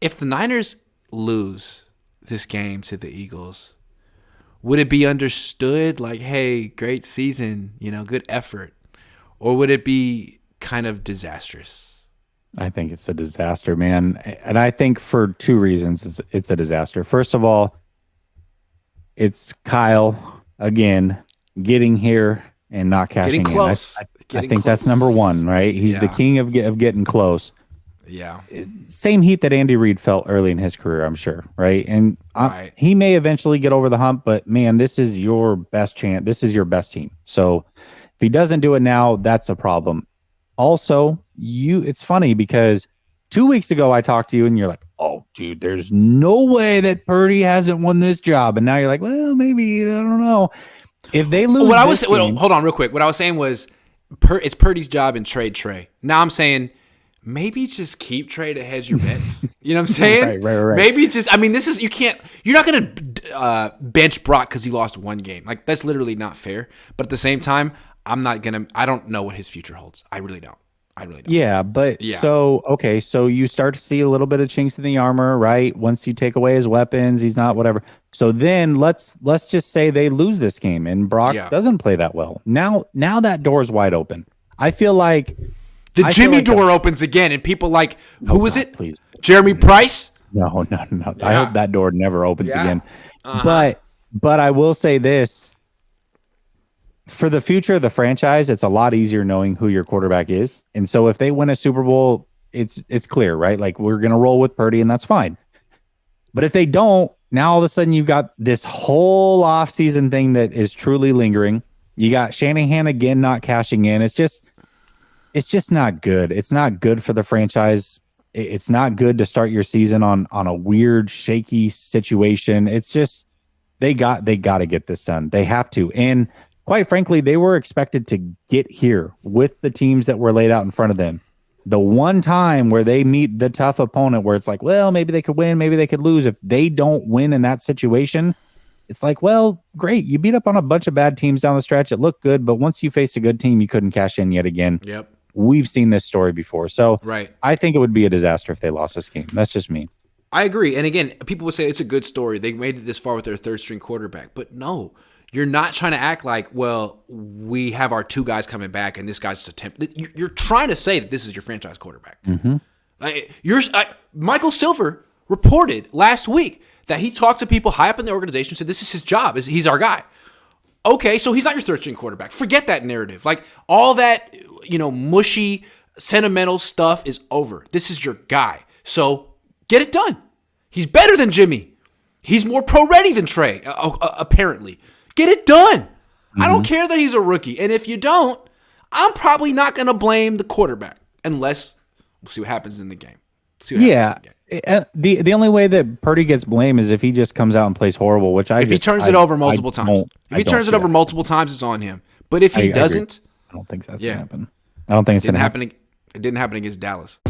If the Niners lose this game to the Eagles, would it be understood like, hey, great season, good effort? Or would it be kind of disastrous? I think it's a disaster, man. And I think for two reasons it's a disaster. First of all, it's Kyle again getting here and not cashing Getting close. I think that's number one, right? He's the king of getting close. Yeah. Same heat that Andy Reid felt early in his career, I'm sure, right? And he may eventually get over the hump, but man, this is your best chance. This is your best team. So if he doesn't do it now, that's a problem. Also, it's funny because 2 weeks ago I talked to you and you're like, oh, dude, there's no way that Purdy hasn't won this job. And now you're like, well, maybe, I don't know. If they lose hold on real quick. What I was saying was it's Purdy's job and trade Trey. Now I'm saying maybe just keep Trey to hedge your bets. You know what I'm saying? Right. Maybe just, you're not going to bench Brock because he lost one game. Like, that's literally not fair. But at the same time, I don't know what his future holds. I really don't. Yeah, but so you start to see a little bit of chinks in the armor, right? Once you take away his weapons, he's not whatever. So then let's just say they lose this game and Brock doesn't play that well. Now that door's wide open. I feel like the Jimmy door opens again and people like, who was it? Please. Jeremy Price? No. Yeah. I hope that door never opens again. But I will say this. For the future of the franchise, it's a lot easier knowing who your quarterback is. And so if they win a Super Bowl, it's clear, right? Like, we're going to roll with Purdy and that's fine. But if they don't, now all of a sudden you've got this whole offseason thing that is truly lingering. You got Shanahan again not cashing in. It's just not good. It's not good for the franchise. It's not good to start your season on a weird, shaky situation. It's just they got to get this done. They have to. And quite frankly, they were expected to get here with the teams that were laid out in front of them. The one time where they meet the tough opponent where it's like, well, maybe they could win, maybe they could lose. If they don't win in that situation, it's like, well, great. You beat up on a bunch of bad teams down the stretch. It looked good, but once you faced a good team, you couldn't cash in yet again. Yep. We've seen this story before. So right. I think it would be a disaster if they lost this game. That's just me. I agree. And again, people would say it's a good story. They made it this far with their third string quarterback, but no. You're not trying to act like, well, we have our two guys coming back and this guy's just a temp. You're trying to say that this is your franchise quarterback. Mm-hmm. Michael Silver reported last week that he talked to people high up in the organization and said this is his job. He's our guy. Okay, so he's not your third string quarterback. Forget that narrative. Like, all that, mushy, sentimental stuff is over. This is your guy. So get it done. He's better than Jimmy. He's more pro-ready than Trey, apparently. Get it done. Mm-hmm. I don't care that he's a rookie. And if you don't, I'm probably not going to blame the quarterback unless we'll see what happens in the game. The only way that Purdy gets blamed is if he just comes out and plays horrible, which if he turns it over multiple times. If he turns it over multiple times, it's on him. But if he doesn't, I don't think that's going to happen. I don't think it's going to happen. It didn't happen against Dallas.